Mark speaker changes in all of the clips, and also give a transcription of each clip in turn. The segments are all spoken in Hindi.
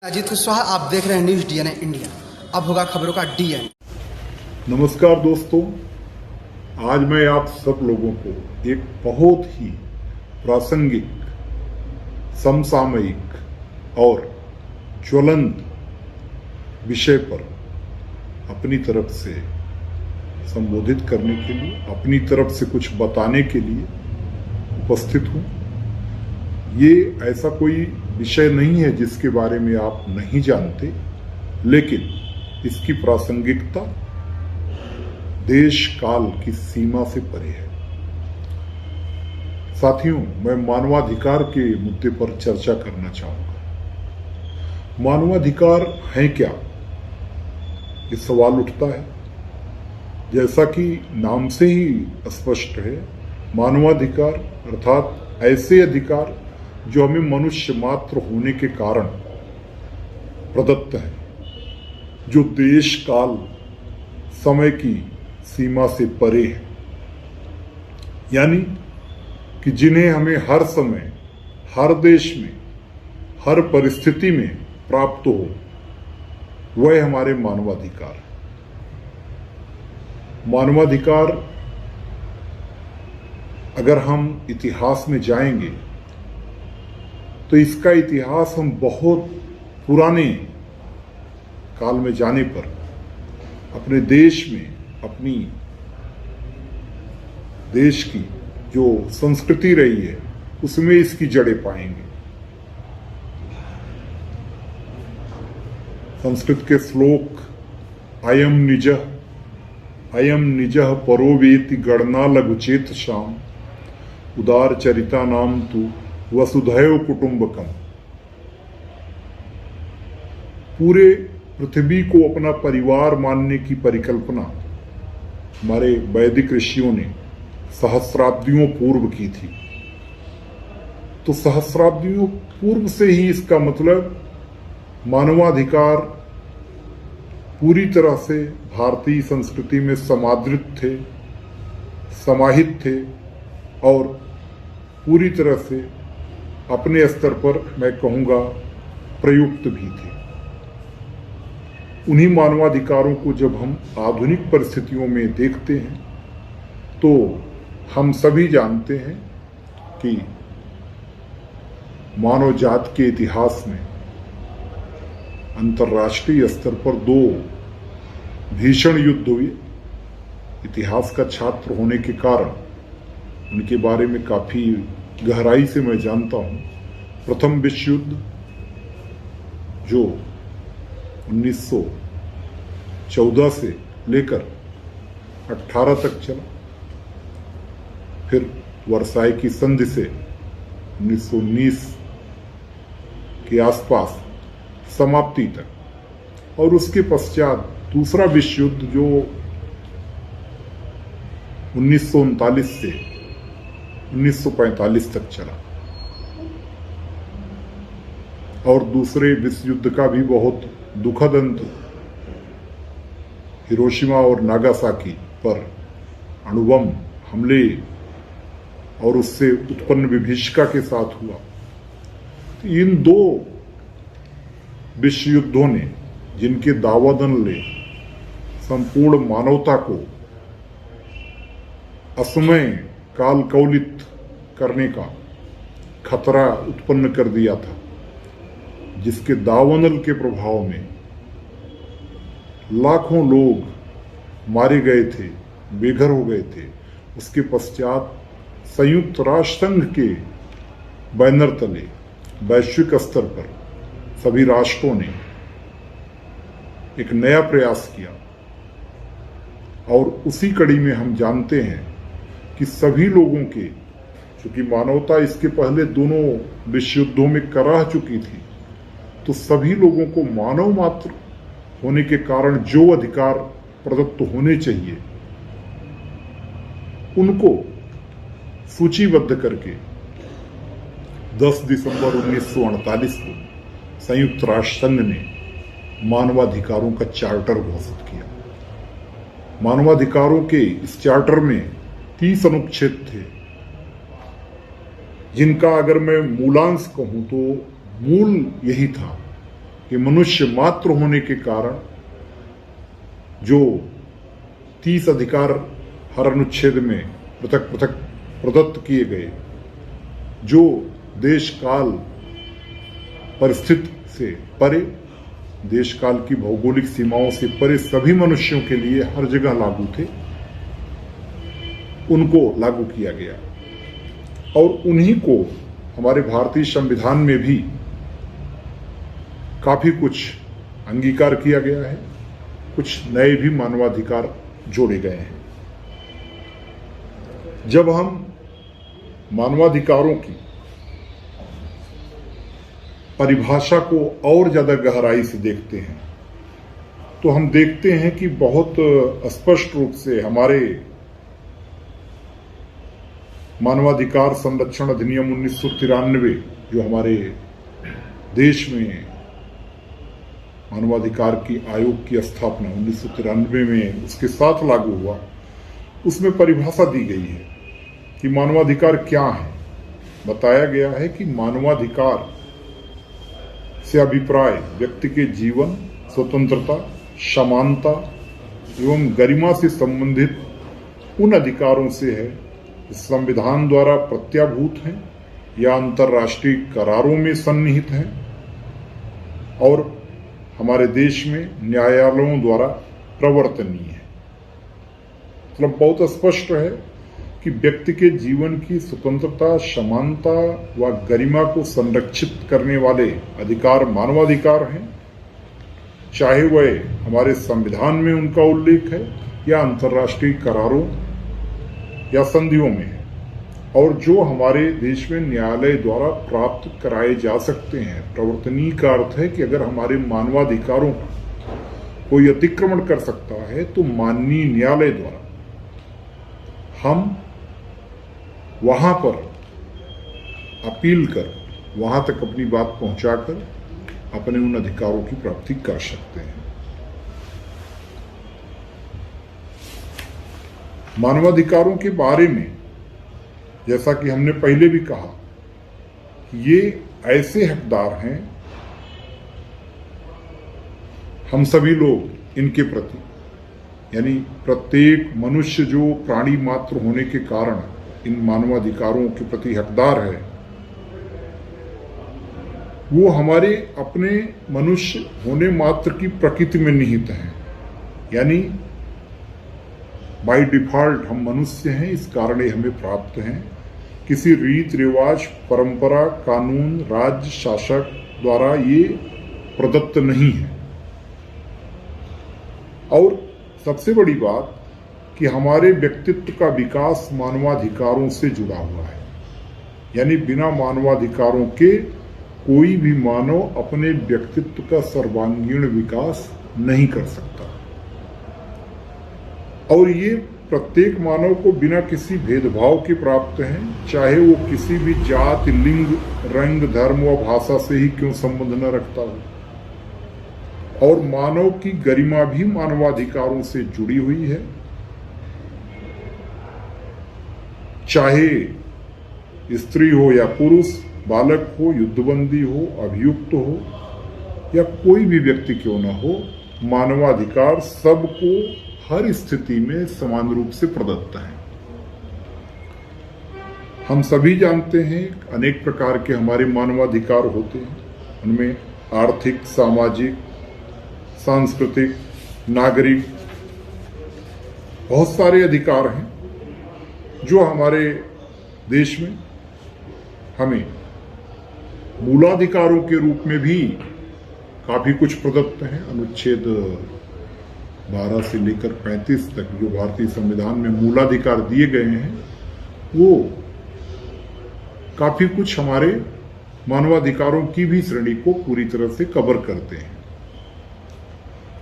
Speaker 1: अजीत कुशवाहा, आप देख रहे हैं न्यूज़ डीएनए इंडिया। अब होगा खबरों का डीएन।
Speaker 2: नमस्कार दोस्तों, आज मैं आप सब लोगों को एक बहुत ही प्रासंगिक, समसामयिक और ज्वलंत विषय पर अपनी तरफ से संबोधित करने के लिए, अपनी तरफ से कुछ बताने के लिए उपस्थित हूं। ये ऐसा कोई विषय नहीं है जिसके बारे में आप नहीं जानते, लेकिन इसकी प्रासंगिकता देश काल की सीमा से परे है। साथियों, मैं मानवाधिकार के मुद्दे पर चर्चा करना चाहूंगा। मानवाधिकार है क्या, ये सवाल उठता है। जैसा कि नाम से ही स्पष्ट है, मानवाधिकार अर्थात ऐसे अधिकार जो हमें मनुष्य मात्र होने के कारण प्रदत्त है, जो देश काल समय की सीमा से परे है, यानी कि जिन्हें हमें हर समय, हर देश में, हर परिस्थिति में प्राप्त हो, वह हमारे मानवाधिकार। मानवाधिकार अगर हम इतिहास में जाएंगे तो इसका इतिहास हम बहुत पुराने काल में जाने पर अपने देश में, अपनी देश की जो संस्कृति रही है उसमें इसकी जड़ें पाएंगे। संस्कृत के श्लोक अयम निजः परो वेति गणना लघुचेत शाम उदार चरिता नाम तु वसुधैव कुटुंबकम। पूरे पृथ्वी को अपना परिवार मानने की परिकल्पना हमारे वैदिक ऋषियों ने सहस्राब्दियों पूर्व की थी। तो सहस्राब्दियों पूर्व से ही इसका मतलब मानवाधिकार पूरी तरह से भारतीय संस्कृति में समादृत थे, समाहित थे और पूरी तरह से अपने स्तर पर मैं कहूँगा प्रयुक्त भी थे। उन्हीं मानवाधिकारों को जब हम आधुनिक परिस्थितियों में देखते हैं तो हम सभी जानते हैं कि मानव जाति के इतिहास में अंतर्राष्ट्रीय स्तर पर 2 भीषण युद्ध हुए। इतिहास का छात्र होने के कारण उनके बारे में काफी गहराई से मैं जानता हूं। प्रथम विश्व युद्ध जो 1914 से लेकर 18 तक चला, फिर वर्साई की संधि से 1919 के आसपास समाप्ति तक, और उसके पश्चात दूसरा विश्व युद्ध जो 1939 से 1945 तक चला। और दूसरे विश्व युद्ध का भी बहुत दुखद अंत हिरोशिमा और नागासाकी पर अणुबम हमले और उससे उत्पन्न विभीषिका के साथ हुआ। तो इन 2 विश्व युद्धों ने, जिनके दावानल ने संपूर्ण मानवता को असमय काल कौलित करने का खतरा उत्पन्न कर दिया था, जिसके दावानल के प्रभाव में लाखों लोग मारे गए थे, बेघर हो गए थे। उसके पश्चात संयुक्त राष्ट्र संघ के बैनर तले वैश्विक स्तर पर सभी राष्ट्रों ने एक नया प्रयास किया, और उसी कड़ी में हम जानते हैं कि सभी लोगों के, चूंकि मानवता इसके पहले दोनों विश्व युद्धों में कराह चुकी थी, तो सभी लोगों को मानव मात्र होने के कारण जो अधिकार प्रदत्त होने चाहिए उनको सूचीबद्ध करके 10 दिसंबर 1948 को संयुक्त राष्ट्र संघ ने मानवाधिकारों का चार्टर घोषित किया। मानवाधिकारों के इस चार्टर में 30 अनुच्छेद थे, जिनका अगर मैं मूलांश कहूं तो मूल यही था कि मनुष्य मात्र होने के कारण जो 30 अधिकार हर अनुच्छेद में पृथक पृथक प्रदत्त किए गए, जो देश काल परिस्थिति से परे, देश काल की भौगोलिक सीमाओं से परे सभी मनुष्यों के लिए हर जगह लागू थे, उनको लागू किया गया। और उन्हीं को हमारे भारतीय संविधान में भी काफी कुछ अंगीकार किया गया है, कुछ नए भी मानवाधिकार जोड़े गए हैं। जब हम मानवाधिकारों की परिभाषा को और ज्यादा गहराई से देखते हैं तो हम देखते हैं कि बहुत स्पष्ट रूप से हमारे मानवाधिकार संरक्षण अधिनियम 1993 जो हमारे देश में मानवाधिकार की आयोग की स्थापना 1993 में उसके साथ लागू हुआ, उसमें परिभाषा दी गई है कि मानवाधिकार क्या है। बताया गया है कि मानवाधिकार से अभिप्राय व्यक्ति के जीवन, स्वतंत्रता, समानता एवं गरिमा से संबंधित उन अधिकारों से है जो संविधान द्वारा प्रत्याभूत हैं या अंतर्राष्ट्रीय करारों में सन्निहित हैं और हमारे देश में न्यायालयों द्वारा प्रवर्तनीय है। मतलब बहुत स्पष्ट है कि व्यक्ति के जीवन की स्वतंत्रता, समानता व गरिमा को संरक्षित करने वाले अधिकार मानवाधिकार हैं, चाहे वह हमारे संविधान में उनका उल्लेख है या अंतर्राष्ट्रीय करारों या संधियों में है, और जो हमारे देश में न्यायालय द्वारा प्राप्त कराए जा सकते हैं। प्रवर्तनीय का अर्थ है कि अगर हमारे मानवाधिकारों का कोई अतिक्रमण कर सकता है तो माननीय न्यायालय द्वारा हम वहां पर अपील कर वहां तक अपनी बात पहुंचाकर अपने उन अधिकारों की प्राप्ति कर सकते हैं। मानवाधिकारों के बारे में जैसा कि हमने पहले भी कहा, ये ऐसे हकदार हैं, हम सभी लोग इनके प्रति, यानी प्रत्येक मनुष्य जो प्राणी मात्र होने के कारण इन मानवाधिकारों के प्रति हकदार है, वो हमारे अपने मनुष्य होने मात्र की प्रकृति में निहित हैं। यानी बाय डिफॉल्ट हम मनुष्य हैं, इस कारण ये हमें प्राप्त हैं। किसी रीत रिवाज, परंपरा, कानून, राज्य शासक द्वारा ये प्रदत्त नहीं है। और सबसे बड़ी बात कि हमारे व्यक्तित्व का विकास मानवाधिकारों से जुड़ा हुआ है। यानी बिना मानवाधिकारों के कोई भी मानव अपने व्यक्तित्व का सर्वांगीण विकास नहीं कर सकता। और ये प्रत्येक मानव को बिना किसी भेदभाव के प्राप्त हैं, चाहे वो किसी भी जाति, लिंग, रंग, धर्म व भाषा से ही क्यों संबंध न रखता हो। और मानव की गरिमा भी मानवाधिकारों से जुड़ी हुई है, चाहे स्त्री हो या पुरुष, बालक हो, युद्धबंदी हो, अभियुक्त हो या कोई भी व्यक्ति क्यों न हो, मानवाधिकार सबको हर स्थिति में समान रूप से प्रदत्त है। हम सभी जानते हैं अनेक प्रकार के हमारे मानवाधिकार होते हैं। उनमें आर्थिक, सामाजिक, सांस्कृतिक, नागरिक बहुत सारे अधिकार हैं जो हमारे देश में हमें मूलाधिकारों के रूप में भी काफी कुछ प्रदत्त हैं। अनुच्छेद 12 से लेकर 35 तक जो भारतीय संविधान में मूलाधिकार दिए गए हैं, वो काफी कुछ हमारे मानवाधिकारों की भी श्रेणी को पूरी तरह से कवर करते हैं।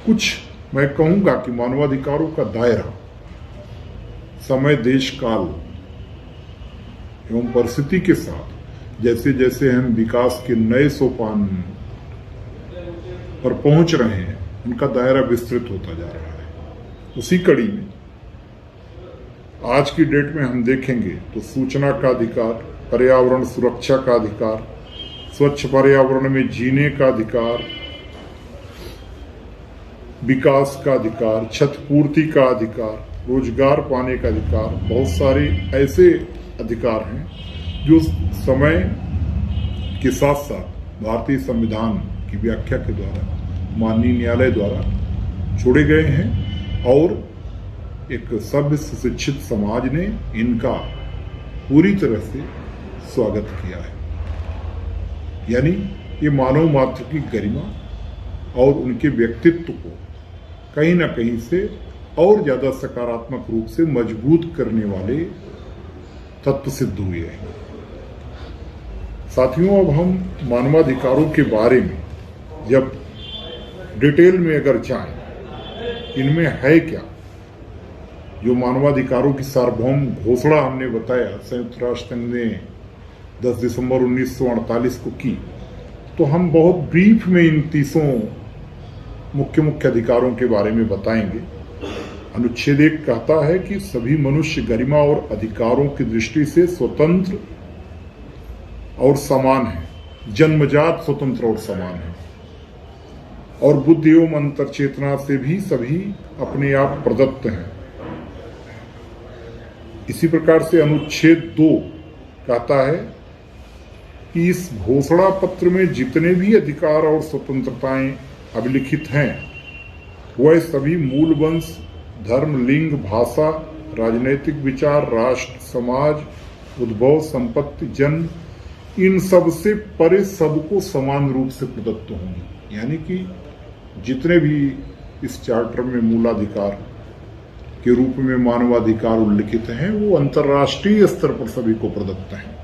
Speaker 2: कुछ मैं कहूंगा कि मानवाधिकारों का दायरा समय, देश, काल एवं परिस्थिति के साथ जैसे जैसे हम विकास के नए सोपान पर पहुंच रहे हैं, उनका दायरा विस्तृत होता जा रहा है। उसी कड़ी में आज की डेट में हम देखेंगे तो सूचना का अधिकार, पर्यावरण सुरक्षा का अधिकार, स्वच्छ पर्यावरण में जीने का अधिकार, विकास का अधिकार, क्षतिपूर्ति का अधिकार, रोजगार पाने का अधिकार, बहुत सारे ऐसे अधिकार हैं जो समय के साथ साथ भारतीय संविधान की व्याख्या के द्वारा माननीय न्यायालय द्वारा छोड़े गए हैं और एक सभ्य सुशिक्षित समाज ने इनका पूरी तरह से स्वागत किया है। यानी ये मानव मात्र की गरिमा और उनके व्यक्तित्व को कहीं ना कहीं से और ज्यादा सकारात्मक रूप से मजबूत करने वाले तत्व सिद्ध हुए हैं। साथियों, अब हम मानवाधिकारों के बारे में जब डिटेल में अगर जाएं, इनमें है क्या, जो मानवाधिकारों की सार्वभौम घोषणा हमने बताया संयुक्त राष्ट्र संघ ने 10 दिसंबर 1948 को की, तो हम बहुत ब्रीफ में इन 30 मुख्य अधिकारों के बारे में बताएंगे। अनुच्छेद 1 कहता है कि सभी मनुष्य गरिमा और अधिकारों की दृष्टि से स्वतंत्र और समान है, जन्मजात स्वतंत्र और समान है, और बुद्धि एवं अंतर चेतना से भी सभी अपने आप प्रदत्त हैं। इसी प्रकार से अनुच्छेद 2 कहता है कि इस घोषणा पत्र में जितने भी अधिकार और स्वतंत्रताएं अभिलिखित हैं वह सभी मूल वंश, धर्म, लिंग, भाषा, राजनैतिक विचार, राष्ट्र, समाज, उद्भव, संपत्ति, जन्म, इन सब से परे सबको समान रूप से प्रदत्त होंगे। यानी कि जितने भी इस चार्टर में मूलाधिकार के रूप में मानवाधिकार उल्लिखित हैं वो अंतर्राष्ट्रीय स्तर पर सभी को प्रदत्त हैं।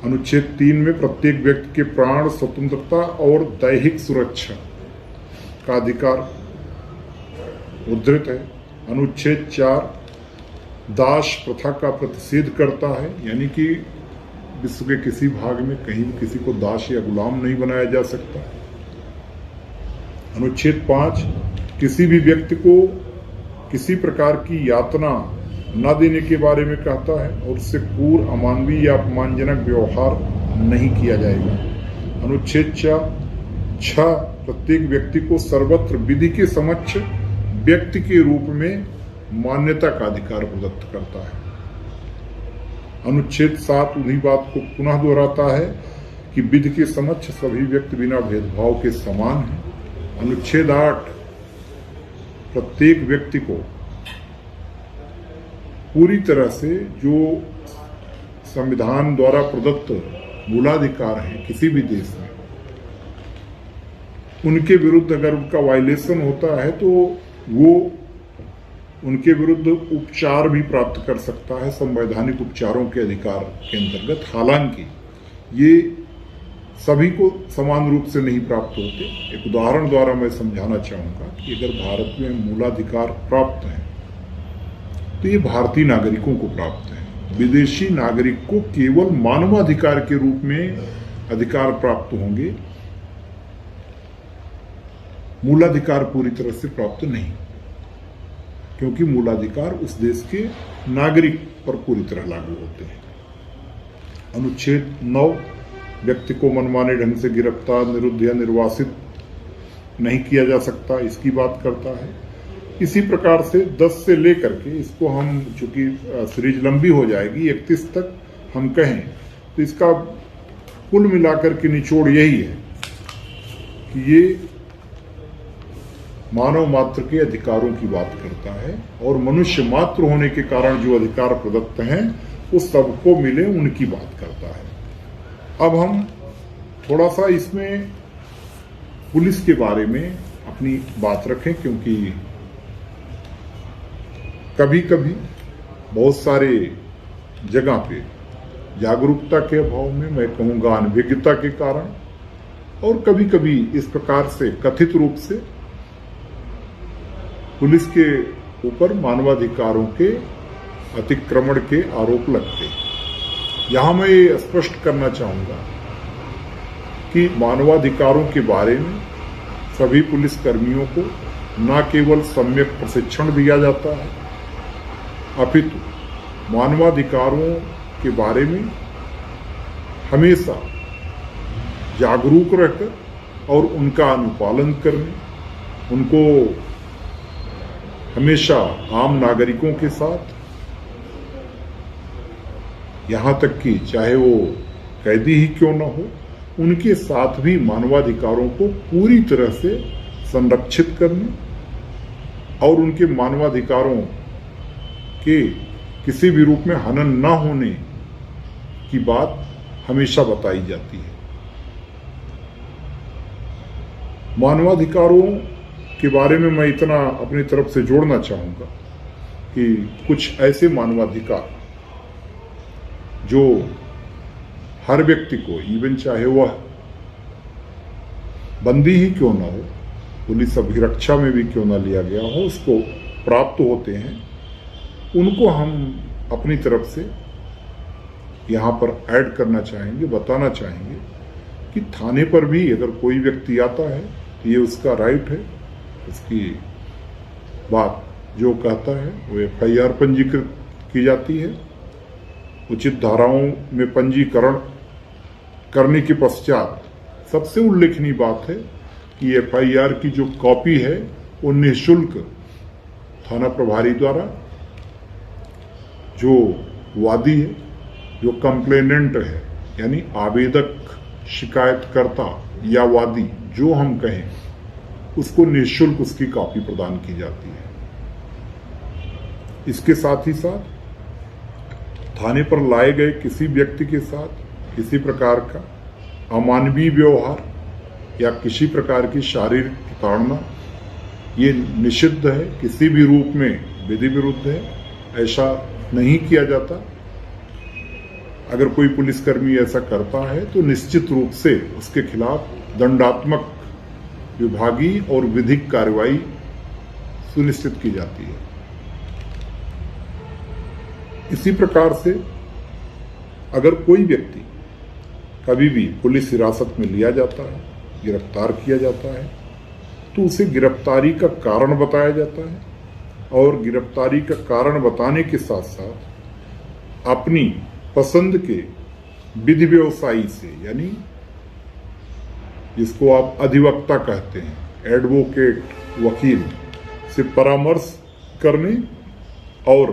Speaker 2: अनुच्छेद 3 में प्रत्येक व्यक्ति के प्राण, स्वतंत्रता और दैहिक सुरक्षा का अधिकार उद्धृत है। अनुच्छेद 4 दास प्रथा का प्रतिषेध करता है, यानी कि विश्व के किसी भाग में कहीं भी किसी को दास या गुलाम नहीं बनाया जा सकता। अनुच्छेद 5 किसी भी व्यक्ति को किसी प्रकार की यातना न देने के बारे में कहता है और उससे क्रूर, अमानवीय या अपमानजनक व्यवहार नहीं किया जाएगा। अनुच्छेद 6 प्रत्येक व्यक्ति को सर्वत्र विधि के समक्ष व्यक्ति के रूप में मान्यता का अधिकार प्रदत्त करता है। अनुच्छेद 7 उन्हीं बात को पुनः दोहराता है कि विधि के समक्ष सभी व्यक्ति बिना भेदभाव के समान हैं। अनुच्छेद 8 प्रत्येक व्यक्ति को पूरी तरह से जो संविधान द्वारा प्रदत्त मूलाधिकार हैं किसी भी देश में, उनके विरुद्ध अगर उनका वायलेशन होता है तो वो उनके विरुद्ध उपचार भी प्राप्त कर सकता है, संवैधानिक उपचारों के अधिकार के अंतर्गत। हालांकि ये सभी को समान रूप से नहीं प्राप्त होते। एक उदाहरण द्वारा मैं समझाना चाहूंगा कि अगर भारत में मूलाधिकार प्राप्त हैं तो ये भारतीय नागरिकों को प्राप्त है। विदेशी नागरिक को केवल मानवाधिकार के रूप में अधिकार प्राप्त होंगे, मूलाधिकार पूरी तरह से प्राप्त नहीं, क्योंकि मूलाधिकार उस देश के नागरिक पर पूरी तरह लागू होते हैं। अनुच्छेद 9 व्यक्ति को मनमाने ढंग से गिरफ्तार, निरुद्ध या निर्वासित नहीं किया जा सकता, इसकी बात करता है। इसी प्रकार से 10 से लेकर के इसको हम, चूंकि सीरीज लंबी हो जाएगी, 31 तक हम कहें तो इसका कुल मिलाकर के निचोड़ यही है कि ये मानव मात्र के अधिकारों की बात करता है और मनुष्य मात्र होने के कारण जो अधिकार प्रदत्त हैं वो सबको मिले उनकी बात करता है। अब हम थोड़ा सा इसमें पुलिस के बारे में अपनी बात रखें, क्योंकि कभी कभी बहुत सारे जगह पे जागरूकता के अभाव में, मैं कहूँगा अनभिज्ञता के कारण, और कभी कभी इस प्रकार से कथित रूप से पुलिस के ऊपर मानवाधिकारों के अतिक्रमण के आरोप लगते हैं। यहां मैं ये स्पष्ट करना चाहूंगा कि मानवाधिकारों के बारे में सभी पुलिस कर्मियों को न केवल सम्यक प्रशिक्षण दिया जाता है, अपितु मानवाधिकारों के बारे में हमेशा जागरूक रहकर और उनका अनुपालन करने उनको हमेशा आम नागरिकों के साथ, यहां तक कि चाहे वो कैदी ही क्यों ना हो, उनके साथ भी मानवाधिकारों को पूरी तरह से संरक्षित करने और उनके मानवाधिकारों के किसी भी रूप में हनन न होने की बात हमेशा बताई जाती है। मानवाधिकारों के बारे में मैं इतना अपनी तरफ से जोड़ना चाहूंगा कि कुछ ऐसे मानवाधिकार जो हर व्यक्ति को, इवन चाहे वह बंदी ही क्यों ना हो, पुलिस अभिरक्षा में भी क्यों ना लिया गया हो, उसको प्राप्त होते हैं, उनको हम अपनी तरफ से यहाँ पर ऐड करना चाहेंगे, बताना चाहेंगे कि थाने पर भी अगर कोई व्यक्ति आता है तो ये उसका राइट है, उसकी बात जो कहता है वो FIR पंजीकृत की जाती है। उचित धाराओं में पंजीकरण करने के पश्चात सबसे उल्लेखनीय बात है कि FIR की जो कॉपी है वो निःशुल्क थाना प्रभारी द्वारा जो वादी है, जो कंप्लेनेंट है, यानी आवेदक, शिकायतकर्ता या वादी जो हम कहें, उसको निःशुल्क उसकी कॉपी प्रदान की जाती है। इसके साथ ही साथ थाने पर लाए गए किसी व्यक्ति के साथ किसी प्रकार का अमानवीय व्यवहार या किसी प्रकार की शारीरिक प्रताड़ना ये निषिद्ध है, किसी भी रूप में विधि विरुद्ध है, ऐसा नहीं किया जाता। अगर कोई पुलिसकर्मी ऐसा करता है तो निश्चित रूप से उसके खिलाफ दंडात्मक, विभागीय और विधिक कार्रवाई सुनिश्चित की जाती है। इसी प्रकार से अगर कोई व्यक्ति कभी भी पुलिस हिरासत में लिया जाता है, गिरफ्तार किया जाता है, तो उसे गिरफ्तारी का कारण बताया जाता है और गिरफ्तारी का कारण बताने के साथ साथ अपनी पसंद के विधि व्यवसायी से, यानी जिसको आप अधिवक्ता कहते हैं, एडवोकेट, वकील से परामर्श करने और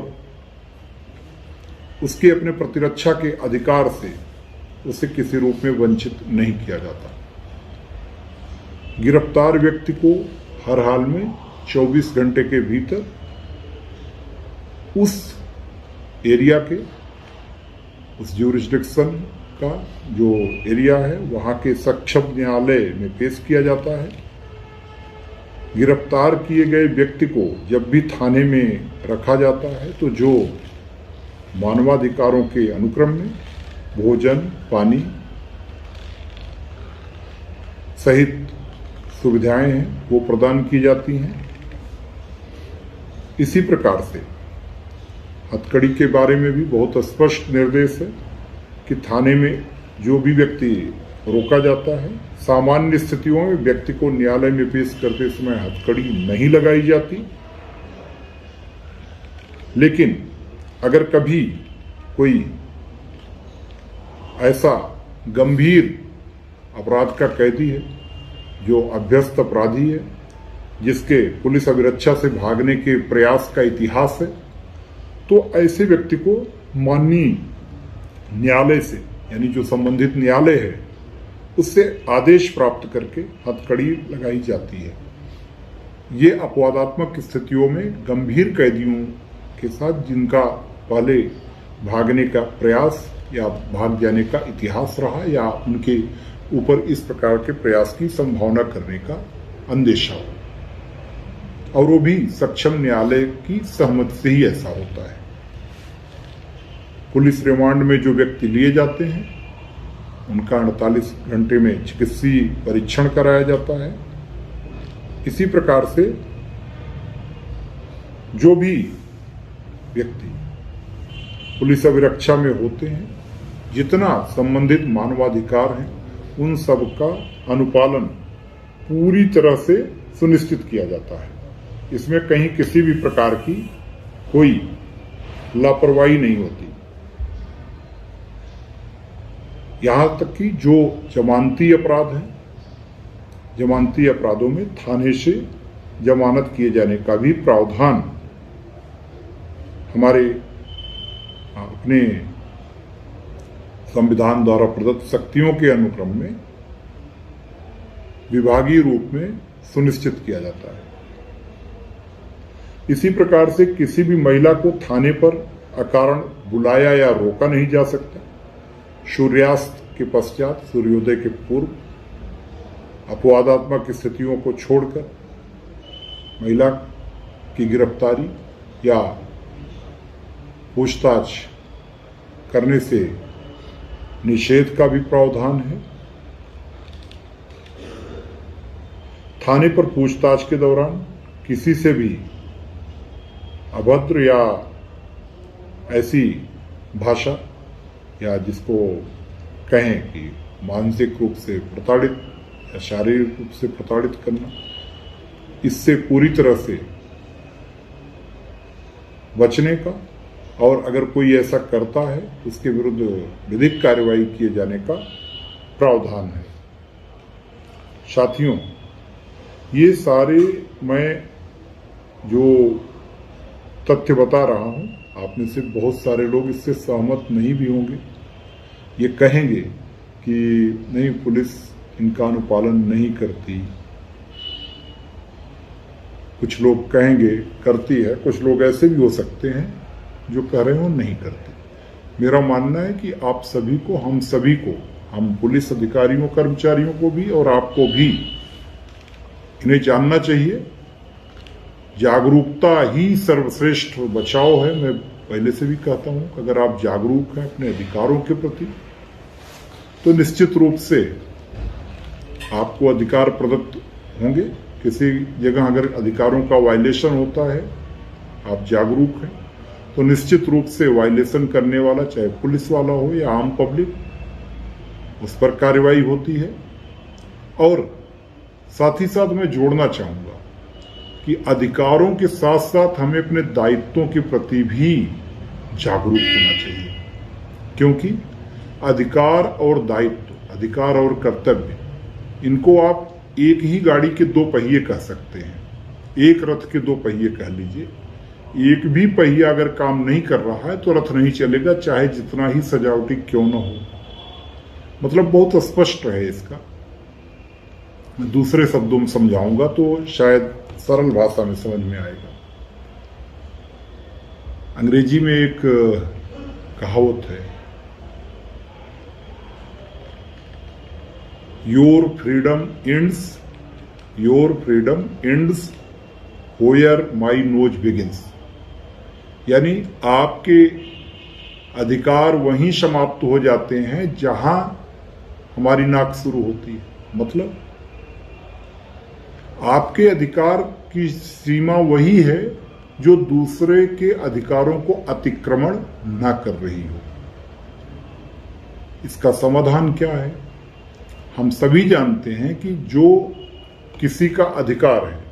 Speaker 2: उसके अपने प्रतिरक्षा के अधिकार से उसे किसी रूप में वंचित नहीं किया जाता। गिरफ्तार व्यक्ति को हर हाल में 24 घंटे के भीतर उस एरिया के, उस ज्यूरिसडिक्शन का जो एरिया है वहां के सक्षम न्यायालय में पेश किया जाता है। गिरफ्तार किए गए व्यक्ति को जब भी थाने में रखा जाता है तो जो मानवाधिकारों के अनुक्रम में भोजन, पानी सहित सुविधाएं हैं वो प्रदान की जाती हैं। इसी प्रकार से हथकड़ी के बारे में भी बहुत स्पष्ट निर्देश है कि थाने में जो भी व्यक्ति रोका जाता है, सामान्य स्थितियों में व्यक्ति को न्यायालय में पेश करते समय हथकड़ी नहीं लगाई जाती। लेकिन अगर कभी कोई ऐसा गंभीर अपराध का कैदी है जो अभ्यस्त अपराधी है, जिसके पुलिस अभिरक्षा से भागने के प्रयास का इतिहास है, तो ऐसे व्यक्ति को माननीय न्यायालय से, यानी जो संबंधित न्यायालय है, उससे आदेश प्राप्त करके हथकड़ी लगाई जाती है। ये अपवादात्मक स्थितियों में गंभीर कैदियों के साथ जिनका पहले भागने का प्रयास या भाग जाने का इतिहास रहा या उनके ऊपर इस प्रकार के प्रयास की संभावना करने का अंदेशा हो, और वो भी सक्षम न्यायालय की सहमति से ही ऐसा होता है। पुलिस रिमांड में जो व्यक्ति लिए जाते हैं उनका 48 घंटे में चिकित्सीय परीक्षण कराया जाता है। इसी प्रकार से जो भी व्यक्ति पुलिस अभिरक्षा में होते हैं, जितना संबंधित मानवाधिकार हैं, उन सब का अनुपालन पूरी तरह से सुनिश्चित किया जाता है। इसमें कहीं किसी भी प्रकार की कोई लापरवाही नहीं होती। यहां तक कि जो जमानती अपराध हैं, जमानती अपराधों में थाने से जमानत किए जाने का भी प्रावधान हमारे अपने संविधान द्वारा प्रदत्त शक्तियों के अनुक्रम में विभागीय रूप में सुनिश्चित किया जाता है। इसी प्रकार से किसी भी महिला को थाने पर अकारण बुलाया या रोका नहीं जा सकता। सूर्यास्त के पश्चात, सूर्योदय के पूर्व अपवादात्मक स्थितियों को छोड़कर महिला की गिरफ्तारी या पूछताछ करने से निषेध का भी प्रावधान है। थाने पर पूछताछ के दौरान किसी से भी अभद्र या ऐसी भाषा या जिसको कहें कि मानसिक रूप से प्रताड़ित या शारीरिक रूप से प्रताड़ित करना, इससे पूरी तरह से बचने का, और अगर कोई ऐसा करता है उसके विरुद्ध विधिक कार्रवाई किए जाने का प्रावधान है। साथियों, ये सारे मैं जो तथ्य बता रहा हूं, आप में से बहुत सारे लोग इससे सहमत नहीं भी होंगे। ये कहेंगे कि नहीं, पुलिस इनका अनुपालन नहीं करती। कुछ लोग कहेंगे करती है, कुछ लोग ऐसे भी हो सकते हैं जो कह रहे हो नहीं करते। मेरा मानना है कि आप सभी को, हम सभी को, हम पुलिस अधिकारियों कर्मचारियों को भी और आपको भी इन्हें जानना चाहिए। जागरूकता ही सर्वश्रेष्ठ बचाव है। मैं पहले से भी कहता हूं कि अगर आप जागरूक हैं अपने अधिकारों के प्रति तो निश्चित रूप से आपको अधिकार प्रदत्त होंगे। किसी जगह अगर अधिकारों का वायलेशन होता है, आप जागरूक हैं, तो निश्चित रूप से वायलेशन करने वाला, चाहे पुलिस वाला हो या आम पब्लिक, उस पर कार्रवाई होती है। और साथ ही साथ मैं जोड़ना चाहूंगा कि अधिकारों के साथ साथ हमें अपने दायित्वों के प्रति भी जागरूक होना चाहिए, क्योंकि अधिकार और दायित्व, अधिकार और कर्तव्य, इनको आप एक ही गाड़ी के दो पहिए कह सकते हैं, एक रथ के दो पहिए कह लीजिए। एक भी पहिया अगर काम नहीं कर रहा है तो रथ नहीं चलेगा, चाहे जितना ही सजावटी क्यों न हो। मतलब बहुत स्पष्ट है इसका। मैं दूसरे शब्दों में समझाऊंगा तो शायद सरल भाषा में समझ में आएगा। अंग्रेजी में एक कहावत है, your freedom ends where my nose begins. यानी आपके अधिकार वहीं समाप्त हो जाते हैं जहां हमारी नाक शुरू होती है। मतलब आपके अधिकार की सीमा वही है जो दूसरे के अधिकारों को अतिक्रमण न कर रही हो। इसका समाधान क्या है? हम सभी जानते हैं कि जो किसी का अधिकार है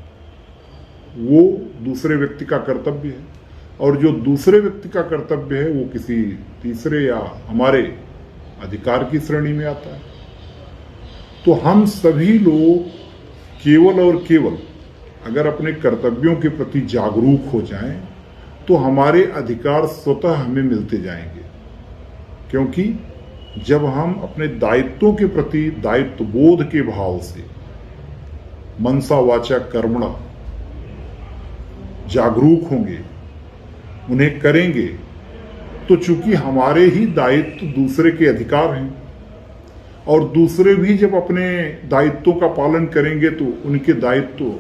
Speaker 2: वो दूसरे व्यक्ति का कर्तव्य है, और जो दूसरे व्यक्ति का कर्तव्य है वो किसी तीसरे या हमारे अधिकार की श्रेणी में आता है। तो हम सभी लोग केवल और केवल अगर अपने कर्तव्यों के प्रति जागरूक हो जाएं तो हमारे अधिकार स्वतः हमें मिलते जाएंगे। क्योंकि जब हम अपने दायित्वों के प्रति दायित्व बोध के भाव से मनसा वाचा कर्मणा जागरूक होंगे, उन्हें करेंगे, तो चूंकि हमारे ही दायित्व दूसरे के अधिकार हैं, और दूसरे भी जब अपने दायित्वों का पालन करेंगे तो उनके दायित्व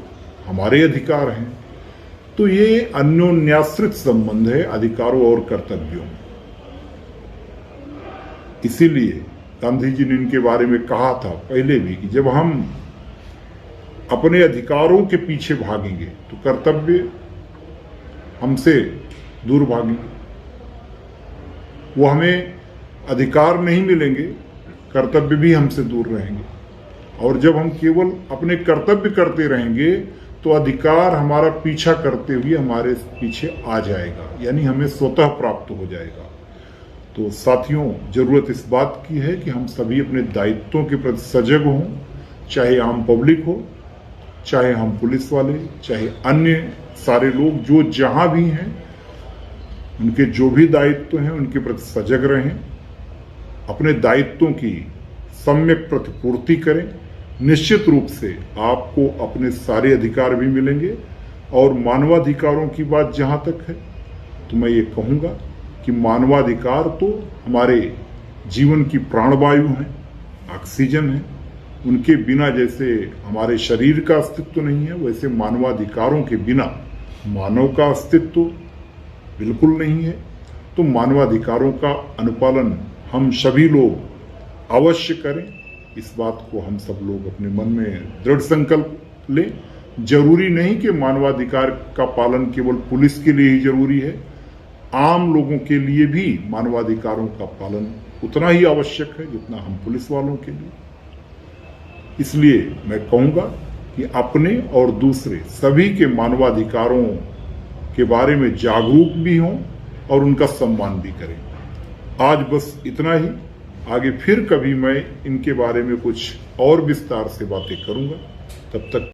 Speaker 2: हमारे अधिकार हैं। तो ये अन्योन्याश्रित संबंध है अधिकारों और कर्तव्यों में। इसीलिए गांधी जी ने इनके बारे में कहा था पहले भी कि जब हम अपने अधिकारों के पीछे भागेंगे तो कर्तव्य हमसे दूर भागेंगे। वो हमें अधिकार नहीं मिलेंगे, कर्तव्य भी हमसे दूर रहेंगे। और जब हम केवल अपने कर्तव्य करते रहेंगे तो अधिकार हमारा पीछा करते हुए हमारे पीछे आ जाएगा, यानी हमें स्वतः प्राप्त हो जाएगा। तो साथियों, जरूरत इस बात की है कि हम सभी अपने दायित्वों के प्रति सजग हों, चाहे आम पब्लिक हो चाहे हम पुलिस वाले, चाहे अन्य सारे लोग जो जहां भी हैं, उनके जो भी दायित्व हैं उनके प्रति सजग रहें, अपने दायित्वों की सम्यक प्रतिपूर्ति करें। निश्चित रूप से आपको अपने सारे अधिकार भी मिलेंगे। और मानवाधिकारों की बात जहां तक है तो मैं ये कहूंगा कि मानवाधिकार तो हमारे जीवन की प्राणवायु है, ऑक्सीजन है। उनके बिना जैसे हमारे शरीर का अस्तित्व नहीं है, वैसे मानवाधिकारों के बिना मानव का अस्तित्व बिल्कुल नहीं है। तो मानवाधिकारों का अनुपालन हम सभी लोग अवश्य करें। इस बात को हम सब लोग अपने मन में दृढ़ संकल्प लें। जरूरी नहीं कि मानवाधिकार का पालन केवल पुलिस के लिए ही जरूरी है, आम लोगों के लिए भी मानवाधिकारों का पालन उतना ही आवश्यक है जितना हम पुलिस वालों के लिए। इसलिए मैं कहूंगा कि अपने और दूसरे सभी के मानवाधिकारों के बारे में जागरूक भी हों और उनका सम्मान भी करें। आज बस इतना ही। आगे फिर कभी मैं इनके बारे में कुछ और विस्तार से बातें करूंगा। तब तक